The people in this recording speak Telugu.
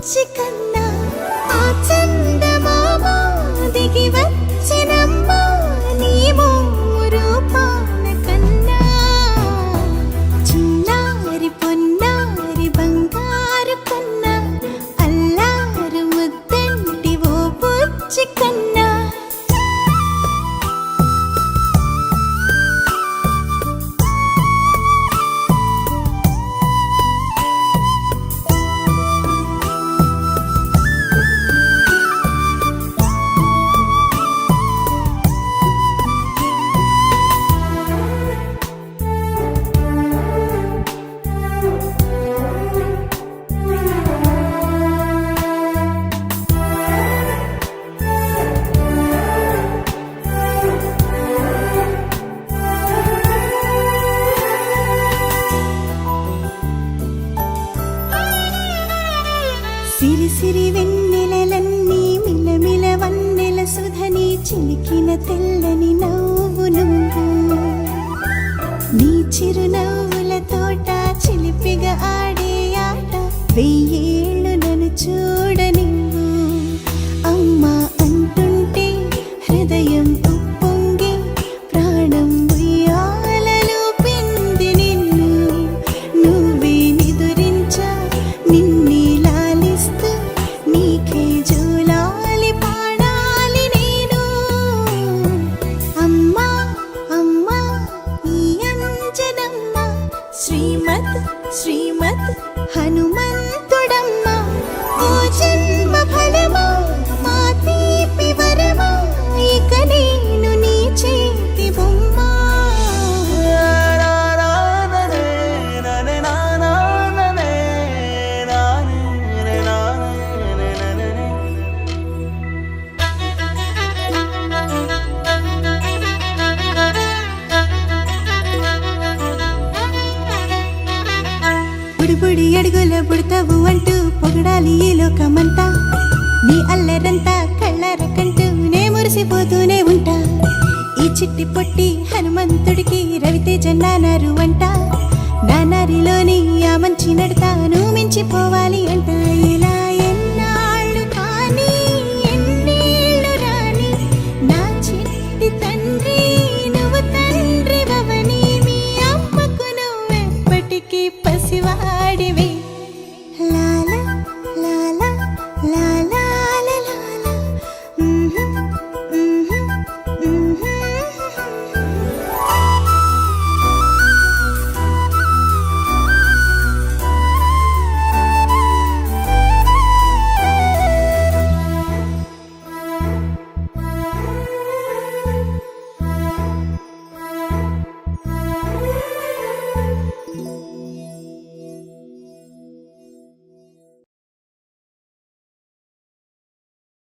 బుచ్చి కన్నా ఆ చందమామ దిగి వచ్చినమ్మా నీ రూపాల కన్నా చిన్నారి పొన్నారి బంగారు కన్నా అల్లారు ముద్దంటి ఓ బుచ్చి కన్నా సిరి సిరి వెన్నెలలన్నీ మిలమిల వన్నెల సుధని చిలికిన తెల్లని నవ్వు నువ్వు నీ చిరునవ్వుల తోట చిలిపిగా ఆడే ఆట వెయ్యేళ్ళు నన్ను చూడ నువ్వు అమ్మా అంటుంటే హృదయం ఉప్పొంగి ప్రాణం ఉయ్యాలలో పింది నిన్ను నువ్వే నిదురించా నిన్నే నీకే జోలాలి పాడాలి నేను అమ్మా అమ్మా ఈ అంజనమ్మ శ్రీమత్ శ్రీమత్ హనుమంతుడమ్మ ఓ జన్మ ఫలమా మా తీపి వరమా ఇక నేను నీ చేతి బొమ్మ బుడి అడుగుల బుడతావు అంటూ పొగడాలి ఈ లోకమంతా నీ అల్లరంతా కళ్ళారకంటూ నే మురిసిపోతూనే ఉంటా ఈ చిట్టి పొట్టి హనుమంతుడికి రవితేజ నానారు అంట నానారిలోని ఆ మంచి నడతా నువ్వు మించిపోవాలి అంట